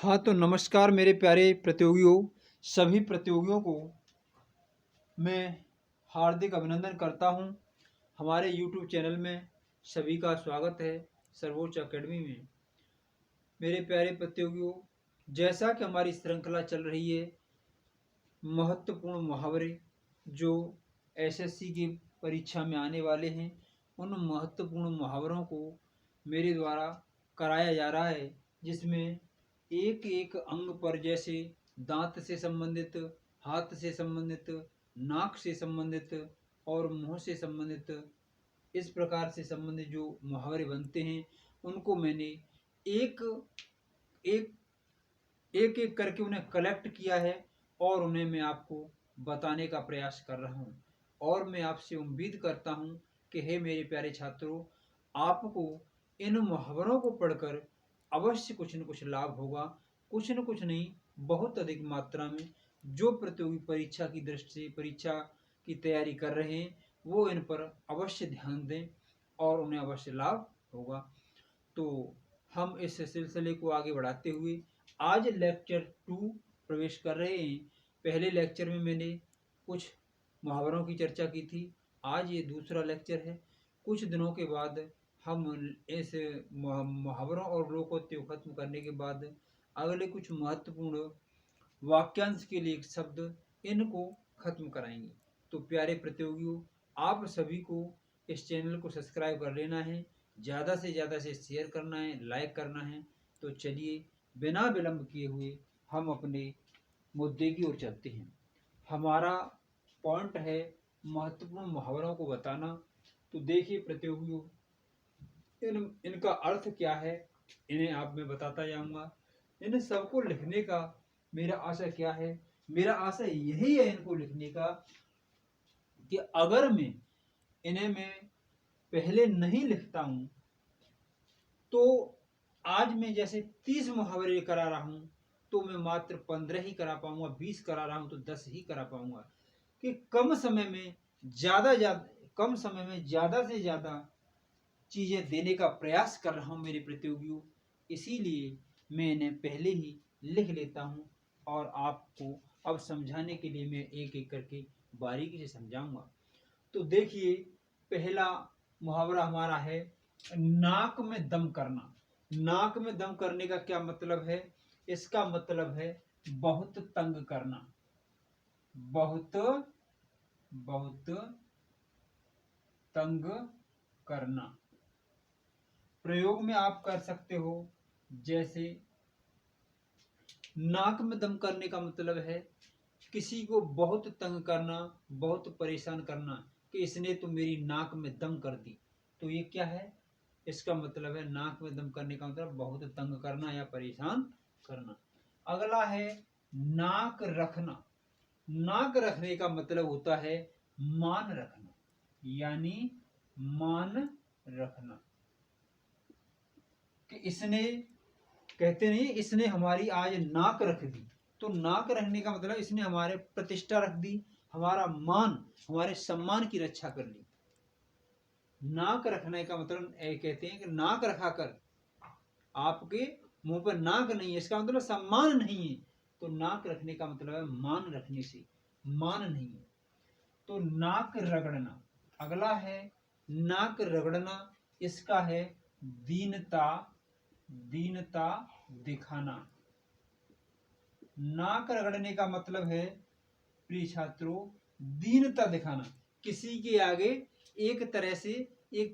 हाँ, तो नमस्कार मेरे प्यारे प्रतियोगियों। सभी प्रतियोगियों को मैं हार्दिक अभिनंदन करता हूँ। हमारे YouTube चैनल में सभी का स्वागत है सर्वोच्च अकेडमी में। मेरे प्यारे प्रतियोगियों, जैसा कि हमारी श्रृंखला चल रही है महत्वपूर्ण मुहावरे जो एसएससी की परीक्षा में आने वाले हैं, उन महत्वपूर्ण मुहावरों को मेरे द्वारा कराया जा रहा है, जिसमें एक एक अंग पर जैसे दांत से संबंधित, हाथ से संबंधित, नाक से संबंधित और मुंह से संबंधित, इस प्रकार से संबंधित जो मुहावरे बनते हैं उनको मैंने एक एक एक एक करके उन्हें कलेक्ट किया है और उन्हें मैं आपको बताने का प्रयास कर रहा हूँ। और मैं आपसे उम्मीद करता हूँ कि हे मेरे प्यारे छात्रों, आपको इन मुहावरों को पढ़कर अवश्य कुछ न कुछ लाभ होगा। कुछ न कुछ नहीं, बहुत अधिक मात्रा में। जो प्रतियोगी परीक्षा की दृष्टि से परीक्षा की तैयारी कर रहे हैं वो इन पर अवश्य ध्यान दें और उन्हें अवश्य लाभ होगा। तो हम इस सिलसिले को आगे बढ़ाते हुए आज लेक्चर 2 प्रवेश कर रहे हैं। पहले लेक्चर में मैंने कुछ मुहावरों की चर्चा की थी, आज ये दूसरा लेक्चर है। कुछ दिनों के बाद हम इस मुहावरों और लोकोक्ति को खत्म करने के बाद अगले कुछ महत्वपूर्ण वाक्यांश के लिए शब्द इनको खत्म कराएंगे। तो प्यारे प्रतियोगियों, आप सभी को इस चैनल को सब्सक्राइब कर लेना है, ज़्यादा से ज़्यादा से शेयर करना है, लाइक करना है। तो चलिए बिना विलंब किए हुए हम अपने मुद्दे की ओर चलते हैं। हमारा पॉइंट है महत्वपूर्ण मुहावरों को बताना। तो देखिए प्रतियोगियों, इनका अर्थ क्या है, इन्हें आप मैं बताता जाऊंगा। इन सबको लिखने का मेरा आशय क्या है? मेरा आशय यही है इनको लिखने का कि अगर मैं पहले नहीं लिखता हूं तो आज मैं जैसे 30 मुहावरे करा रहा हूं तो मैं मात्र 15 ही करा पाऊंगा, 20 करा रहा हूं तो 10 ही करा पाऊंगा। कि कम समय में ज्यादा से ज्यादा चीजें देने का प्रयास कर रहा हूं मेरे प्रतियोगियों। इसीलिए मैं इन्हें पहले ही लिख लेता हूं और आपको अब समझाने के लिए मैं एक एक करके बारीकी से समझाऊंगा। तो देखिए, पहला मुहावरा हमारा है नाक में दम करना। नाक में दम करने का क्या मतलब है? इसका मतलब है बहुत तंग करना, बहुत बहुत तंग करना। प्रयोग में आप कर सकते हो, जैसे नाक में दम करने का मतलब है किसी को बहुत तंग करना, बहुत परेशान करना, कि इसने तो मेरी नाक में दम कर दी। तो ये क्या है? इसका मतलब है नाक में दम करने का मतलब बहुत तंग करना या परेशान करना। अगला है नाक रखना। नाक रखने का मतलब होता है मान रखना, यानी मान रखना। कि इसने, कहते नहीं इसने हमारी आज नाक रख दी। तो नाक रखने का मतलब इसने हमारे प्रतिष्ठा रख दी, हमारा मान, हमारे सम्मान की रक्षा कर ली। नाक रखने का मतलब कहते हैं कि नाक रखा कर, आपके मुंह पर नाक नहीं है, इसका मतलब सम्मान नहीं है। तो नाक रखने का मतलब है मान रखने से, मान नहीं है। तो नाक रगड़ना। अगला है नाक रगड़ना, इसका है दीनता, दीनता दिखाना। नाक रगड़ने का मतलब है प्रिय छात्रों दीनता दिखाना, किसी के आगे एक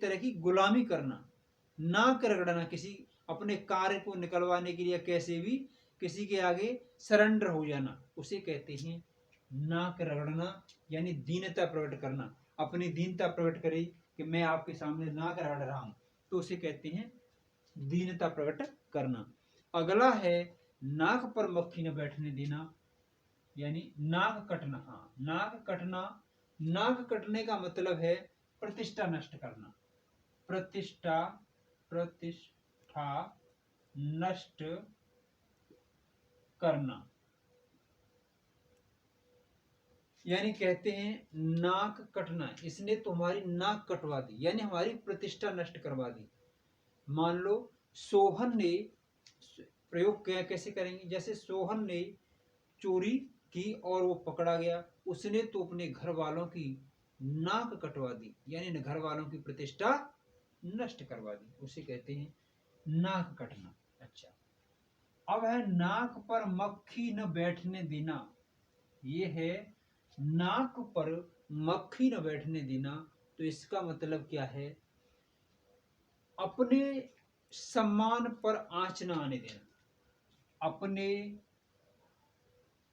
तरह की गुलामी करना। नाक रगड़ना, किसी अपने कार्य को निकलवाने के लिए कैसे भी किसी के आगे सरेंडर हो जाना, उसे कहते हैं नाक रगड़ना, यानी दीनता प्रकट करना। अपनी दीनता प्रकट करे कि मैं आपके सामने नाक रगड़ रहा हूं, तो उसे कहते हैं दीनता प्रकट करना। अगला है नाक पर मक्खी न बैठने देना, यानी नाक कटना। हाँ, नाक कटना। नाक कटने का मतलब है प्रतिष्ठा नष्ट करना, प्रतिष्ठा, प्रतिष्ठा नष्ट करना। यानी कहते हैं नाक कटना, इसने तो हमारी नाक कटवा दी, यानी हमारी प्रतिष्ठा नष्ट करवा दी। मान लो सोहन ने प्रयोग कैसे करेंगे? जैसे सोहन ने चोरी की और वो पकड़ा गया, उसने तो अपने घर वालों की नाक कटवा दी, यानी घर वालों की प्रतिष्ठा नष्ट करवा दी, उसे कहते हैं नाक कटना। अच्छा, अब है नाक पर मक्खी न बैठने देना। ये है नाक पर मक्खी न बैठने देना, तो इसका मतलब क्या है? अपने सम्मान पर आंच न आने देना। अपने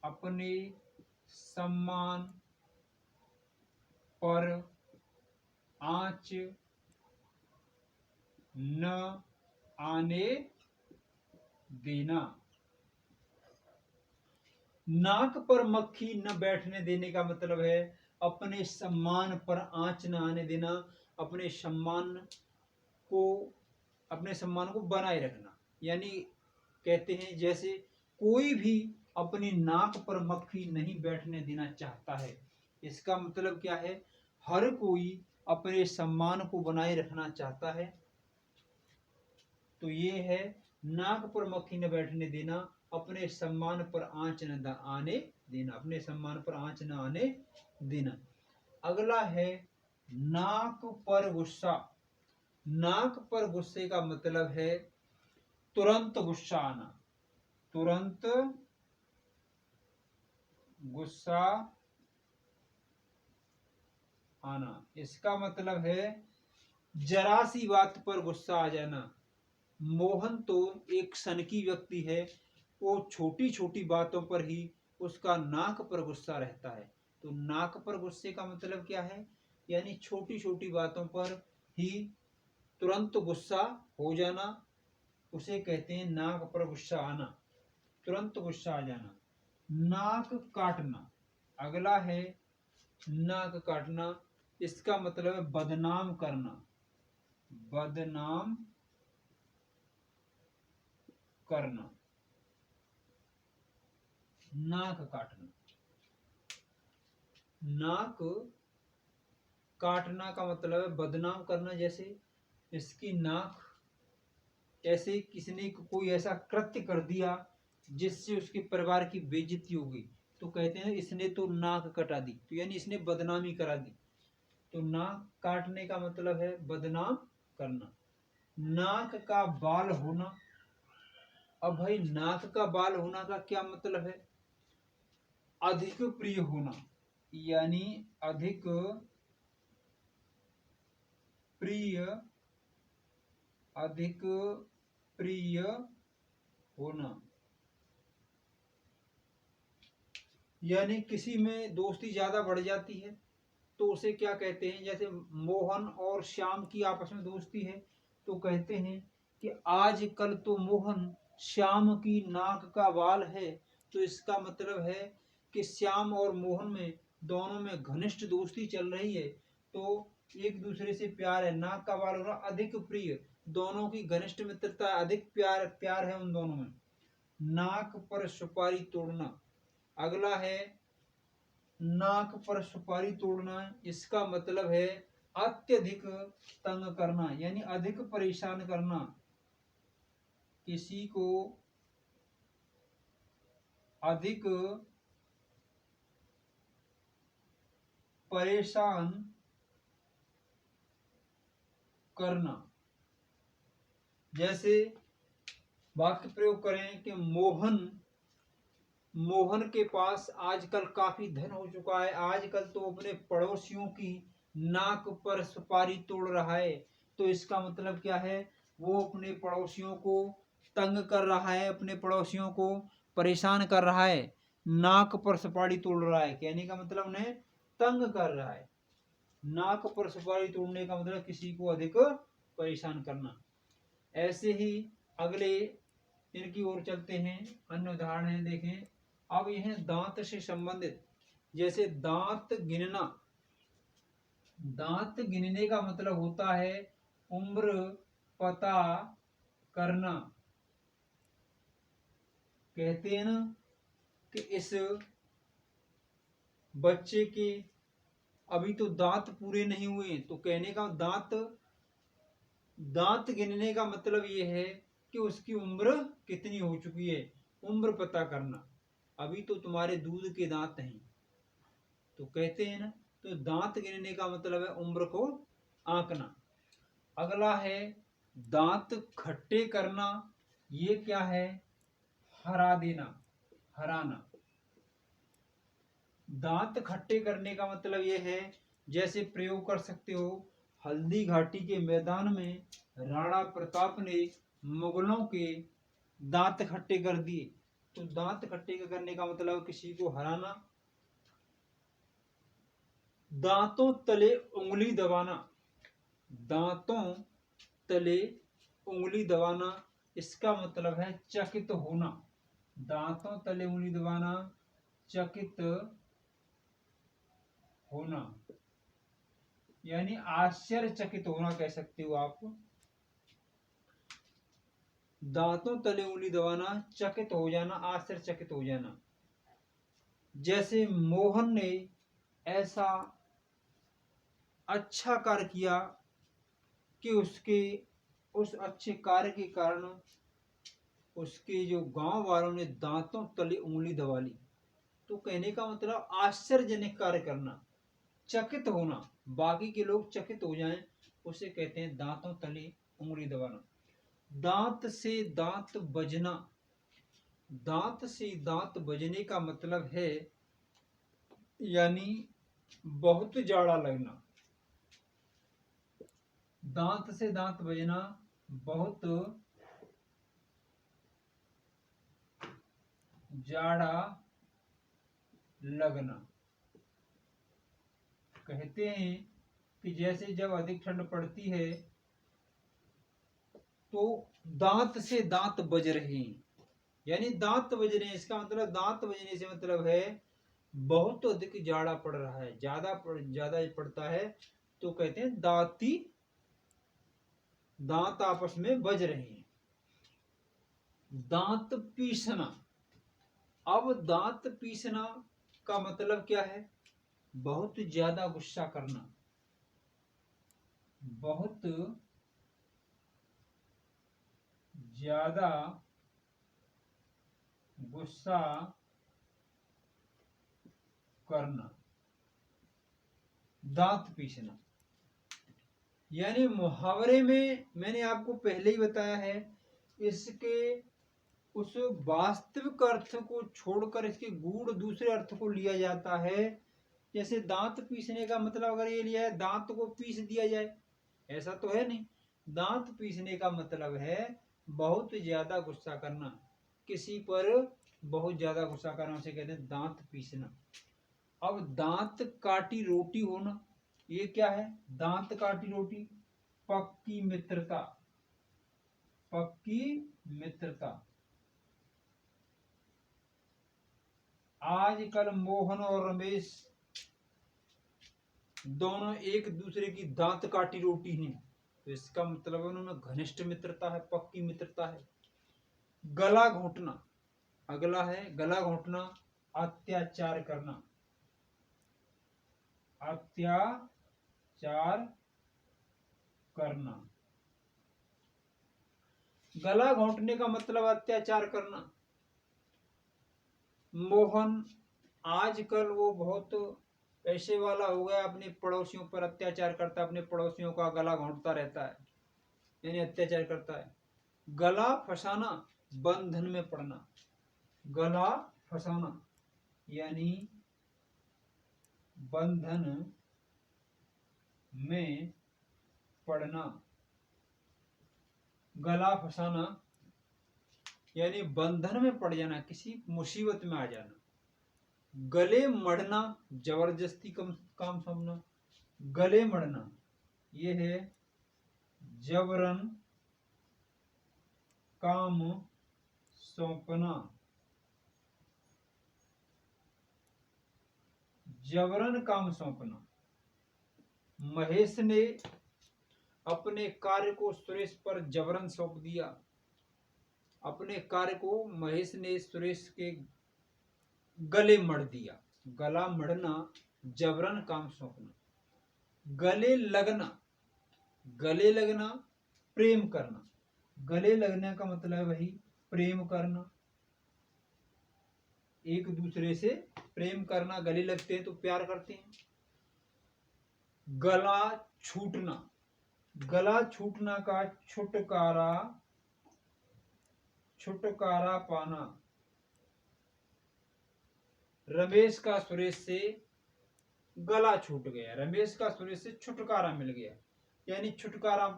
अपने सम्मान पर आंच न आने देना। नाक पर मक्खी न बैठने देने का मतलब है अपने सम्मान पर आंच न आने देना, अपने को अपने सम्मान को बनाए रखना। यानी कहते हैं जैसे कोई भी अपनी नाक पर मक्खी नहीं बैठने देना चाहता है, इसका मतलब क्या है? हर कोई अपने सम्मान को बनाए रखना चाहता है। तो ये है नाक पर मक्खी न बैठने देना, अपने सम्मान पर आंच न आने देना, अपने सम्मान पर आंच न आने देना। अगला है नाक पर गुस्सा। नाक पर गुस्से का मतलब है तुरंत गुस्सा आना, तुरंत गुस्सा आना। इसका मतलब है जरा सी बात पर गुस्सा आ जाना। मोहन तो एक सनकी व्यक्ति है, वो छोटी छोटी बातों पर ही उसका नाक पर गुस्सा रहता है। तो नाक पर गुस्से का मतलब क्या है? यानी छोटी छोटी बातों पर ही तुरंत गुस्सा हो जाना, उसे कहते हैं नाक पर गुस्सा आना, तुरंत गुस्सा आ जाना। नाक काटना, अगला है नाक काटना। इसका मतलब है बदनाम करना, बदनाम करना, नाक काटना। नाक काटना का मतलब है बदनाम करना। जैसे इसकी नाक, ऐसे किसी ने कोई ऐसा कृत्य कर दिया जिससे उसके परिवार की बेइज्जती हो गई, तो कहते हैं इसने तो नाक कटा दी, तो यानी इसने बदनामी करा दी। तो नाक काटने का मतलब है बदनाम करना। नाक का बाल होना। अब भाई नाक का बाल होना का क्या मतलब है? अधिक प्रिय होना, यानी अधिक प्रिय, अधिक प्रिय होना, यानी किसी में दोस्ती ज्यादा बढ़ जाती है तो उसे क्या कहते हैं? जैसे मोहन और श्याम की आपस में दोस्ती है, तो कहते हैं कि आजकल तो मोहन श्याम की नाक का बाल है। तो इसका मतलब है कि श्याम और मोहन में दोनों में घनिष्ठ दोस्ती चल रही है, तो एक दूसरे से प्यार है। नाक का बाल होना अधिक प्रिय, दोनों की घनिष्ठ मित्रता, अधिक प्यार है उन दोनों में। नाक पर सुपारी तोड़ना, अगला है नाक पर सुपारी तोड़ना। इसका मतलब है अत्यधिक तंग करना, यानी अधिक परेशान करना, किसी को अधिक परेशान करना। जैसे वाक्य प्रयोग करें कि मोहन के पास आजकल काफी धन हो चुका है, आजकल तो अपने पड़ोसियों की नाक पर सुपारी तोड़ रहा है। तो इसका मतलब क्या है? वो अपने पड़ोसियों को तंग कर रहा है, अपने पड़ोसियों को परेशान कर रहा है, नाक पर सुपारी तोड़ रहा है, कहने का मतलब उन्हें तंग कर रहा है। नाक पर सुपारी तोड़ने का मतलब किसी को अधिक परेशान करना। ऐसे ही अगले इनकी ओर चलते हैं, अन्य उदाहरण है देखें। अब यह दांत से संबंधित, जैसे दांत गिनना। दांत गिनने का मतलब होता है उम्र पता करना। कहते हैं ना कि इस बच्चे के अभी तो दांत पूरे नहीं हुए, तो कहने का दांत गिनने का मतलब ये है कि उसकी उम्र कितनी हो चुकी है, उम्र पता करना। अभी तो तुम्हारे दूध के दांत हैं, तो कहते हैं ना, तो दांत गिनने का मतलब है उम्र को आंकना। अगला है दांत खट्टे करना। ये क्या है? हरा देना, हराना। दांत खट्टे करने का मतलब ये है, जैसे प्रयोग कर सकते हो, हल्दी घाटी के मैदान में राणा प्रताप ने मुगलों के दांत खट्टे कर दिए। तो दांत खट्टे करने का मतलब किसी को हराना। दांतों तले उंगली दबाना। दांतों तले उंगली दबाना, इसका मतलब है चकित होना। दांतों तले उंगली दबाना, चकित होना, यानी आश्चर्यचकित होना कह सकते हो आप। दांतों तले उंगली दबाना, चकित हो जाना, आश्चर्यचकित हो जाना। जैसे मोहन ने ऐसा अच्छा कार्य किया कि उसके उस अच्छे कार्य के कारण उसके जो गांव वालों ने दांतों तले उंगली दबा ली। तो कहने का मतलब आश्चर्यजनक कार्य करना, चकित होना, बाकी के लोग चकित हो जाएं, उसे कहते हैं दांतों तले उंगली दबाना। दांत से दांत बजना। दांत से दांत बजने का मतलब है यानी बहुत जाड़ा लगना। दांत से दांत बजना, बहुत जाड़ा लगना। कहते हैं कि जैसे जब अधिक ठंड पड़ती है तो दांत से दांत बज रहे हैं, यानी दांत बज रहे हैं। इसका मतलब दांत बजने से मतलब है बहुत अधिक जाड़ा पड़ रहा है, ज्यादा पड़ता है, तो कहते हैं दांत आपस में बज रहे हैं। दांत पीसना। अब दांत पीसना का मतलब क्या है? बहुत ज्यादा गुस्सा करना, बहुत ज्यादा गुस्सा करना, दांत पीसना। यानी मुहावरे में मैंने आपको पहले ही बताया है, इसके उस वास्तविक अर्थ को छोड़कर इसके गूढ़ दूसरे अर्थ को लिया जाता है। जैसे दांत पीसने का मतलब अगर ये लिया है दांत को पीस दिया जाए, ऐसा तो है नहीं। दांत पीसने का मतलब है बहुत ज्यादा गुस्सा करना, किसी पर बहुत ज्यादा गुस्सा करना, उसे कहते हैं दांत पीसना। अब दांत काटी रोटी होना, ये क्या है? दांत काटी रोटी, पक्की मित्रता, पक्की मित्रता। आजकल मोहन और रमेश दोनों एक दूसरे की दांत काटी रोटी हैं, तो इसका मतलब उन्होंने घनिष्ठ मित्रता है, पक्की मित्रता है। गला घोटना। अगला है गला घोटना, अत्याचार करना, अत्याचार करना। गला घोटने का मतलब अत्याचार करना। मोहन आजकल वो बहुत पैसे वाला हो गया, अपने पड़ोसियों पर अत्याचार करता है, अपने पड़ोसियों का गला घोंटता रहता है, यानी अत्याचार करता है। गला फंसाना, बंधन में पड़ना, गला फंसाना यानी बंधन में पड़ना। गला फंसाना यानी बंधन में पड़ जाना, किसी मुसीबत में आ जाना। गले मड़ना, जबरदस्ती काम सौंपना। गले मड़ना ये है जबरन काम सौंपना। जबरन काम सौंपना। महेश ने अपने कार्य को सुरेश पर जबरन सौंप दिया। अपने कार्य को महेश ने सुरेश के गले मड़ दिया। गला मड़ना, जबरन काम सौंपना। गले लगना, गले लगना प्रेम करना, गले लगने का मतलब वही प्रेम करना, एक दूसरे से प्रेम करना, गले लगते हैं तो प्यार करते हैं। गला छूटना, गला छूटना का छुटकारा, छुटकारा पाना। रमेश का सुरेश से गला छूट गया, रमेश का सुरेश से छुटकारा मिल गया, यानी छुटकारा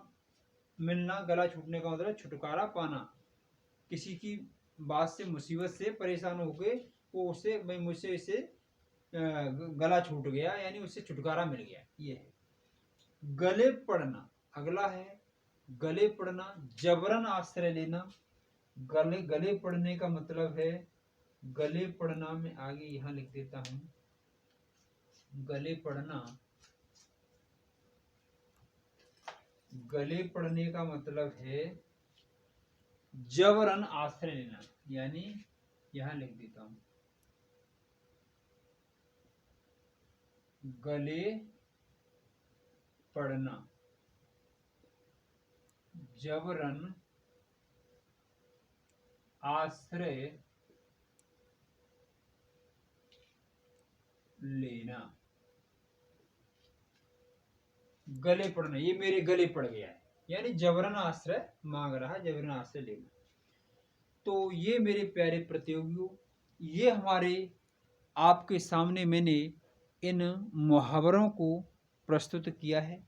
मिलना, गला छूटने का मतलब छुटकारा पाना। किसी की बात से, मुसीबत से परेशान हो गए, वो उससे, मैं मुझसे इसे गला छूट गया, यानी उससे छुटकारा मिल गया, ये है। गले पड़ना, अगला है गले पड़ना, जबरन आश्रय लेना। गले, गले पड़ने का मतलब है, गले पड़ना में आगे यहां लिख देता हूं, गले पड़ना, गले पड़ने का मतलब है जबरन आश्रय लेना, यानी यहां लिख देता हूं, गले पड़ना, जबरन आश्रय लेना। गले पड़ना, ये मेरे गले पड़ गया है, यानी जबरन आश्रय मांग रहा है, जबरन आश्रय लेना। तो ये मेरे प्यारे प्रतियोगियों, ये हमारे आपके सामने मैंने इन मुहावरों को प्रस्तुत किया है,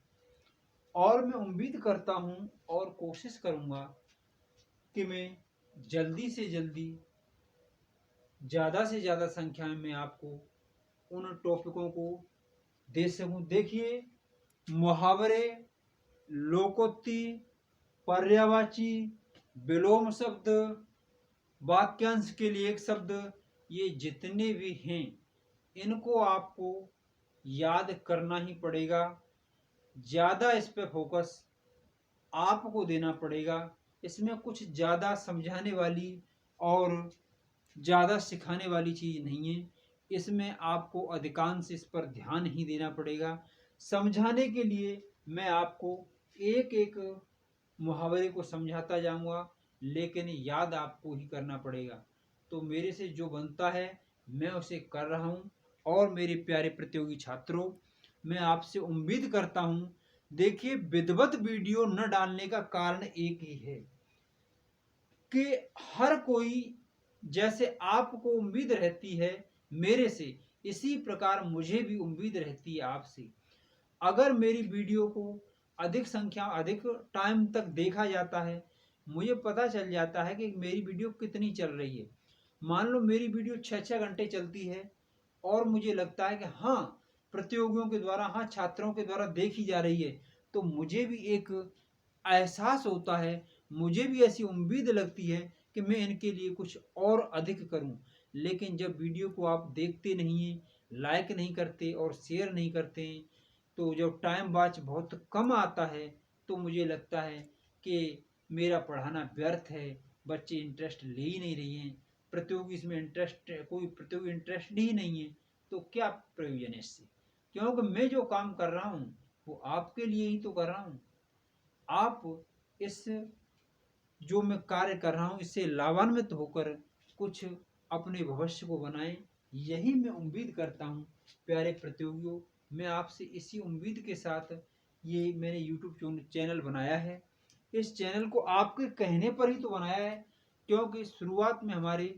और मैं उम्मीद करता हूँ और कोशिश करूँगा कि मैं जल्दी से जल्दी, ज़्यादा से ज़्यादा संख्या में आपको उन टॉपिकों को दे सकूँ। देखिए, मुहावरे, लोकोक्ति, पर्यायवाची, विलोम शब्द, वाक्यांश के लिए एक शब्द, ये जितने भी हैं इनको आपको याद करना ही पड़ेगा। ज़्यादा इस पे फोकस आपको देना पड़ेगा। इसमें कुछ ज़्यादा समझाने वाली और ज़्यादा सिखाने वाली चीज़ नहीं है। इसमें आपको अधिकांश इस पर ध्यान ही देना पड़ेगा। समझाने के लिए मैं आपको एक एक मुहावरे को समझाता जाऊंगा, लेकिन याद आपको ही करना पड़ेगा। तो मेरे से जो बनता है मैं उसे कर रहा हूँ। और मेरे प्यारे प्रतियोगी छात्रों, मैं आपसे उम्मीद करता हूँ, देखिए, विधिवत वीडियो न डालने का कारण एक ही है कि हर कोई, जैसे आपको उम्मीद रहती है मेरे से, इसी प्रकार मुझे भी उम्मीद रहती है आपसे। अगर मेरी वीडियो को अधिक संख्या, अधिक टाइम तक देखा जाता है, मुझे पता चल जाता है कि मेरी वीडियो कितनी चल रही है। मान लो मेरी वीडियो 6-6 घंटे चलती है और मुझे लगता है कि हाँ, प्रतियोगियों के द्वारा, हाँ, छात्रों के द्वारा देखी जा रही है, तो मुझे भी एक एहसास होता है, मुझे भी ऐसी उम्मीद लगती है कि मैं इनके लिए कुछ और अधिक करूं। लेकिन जब वीडियो को आप देखते नहीं हैं, लाइक नहीं करते और शेयर नहीं करते हैं, तो जब टाइम वाच बहुत कम आता है, तो मुझे लगता है कि मेरा पढ़ाना व्यर्थ है, बच्चे इंटरेस्ट ले ही नहीं रही हैं, प्रतियोगी इसमें इंटरेस्ट, कोई प्रतियोगी इंटरेस्ट ही नहीं है, तो क्या प्रयोजन है इससे। क्योंकि मैं जो काम कर रहा हूँ वो आपके लिए ही तो कर रहा हूँ। आप इस, जो मैं कार्य कर रहा हूँ, इससे लाभान्वित होकर कुछ अपने भविष्य को बनाएं, यही मैं उम्मीद करता हूँ। प्यारे प्रतियोगियों, मैं आपसे इसी उम्मीद के साथ ये मैंने यूट्यूब चैनल बनाया है। इस चैनल को आपके कहने पर ही तो बनाया है, क्योंकि शुरुआत में हमारे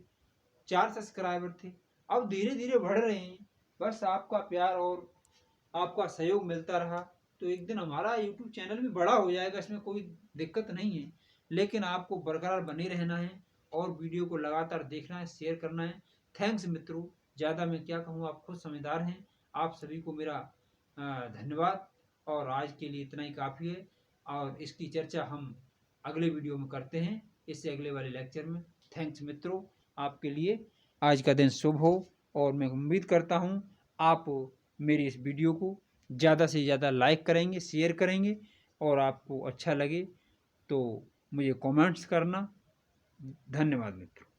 4 सब्सक्राइबर थे, अब धीरे धीरे बढ़ रहे हैं। बस आपका प्यार और आपका सहयोग मिलता रहा तो एक दिन हमारा यूट्यूब चैनल भी बड़ा हो जाएगा, इसमें कोई दिक्कत नहीं है। लेकिन आपको बरकरार बने रहना है और वीडियो को लगातार देखना है, शेयर करना है। थैंक्स मित्रों, ज़्यादा मैं क्या कहूँ, आप खुद समझदार हैं। आप सभी को मेरा धन्यवाद, और आज के लिए इतना ही काफ़ी है, और इसकी चर्चा हम अगले वीडियो में करते हैं, इससे अगले वाले लेक्चर में। थैंक्स मित्रों, आपके लिए आज का दिन शुभ हो, और मैं उम्मीद करता हूँ आप मेरी इस वीडियो को ज़्यादा से ज़्यादा लाइक करेंगे, शेयर करेंगे, और आपको अच्छा लगे तो मुझे कमेंट्स करना। धन्यवाद मित्रों।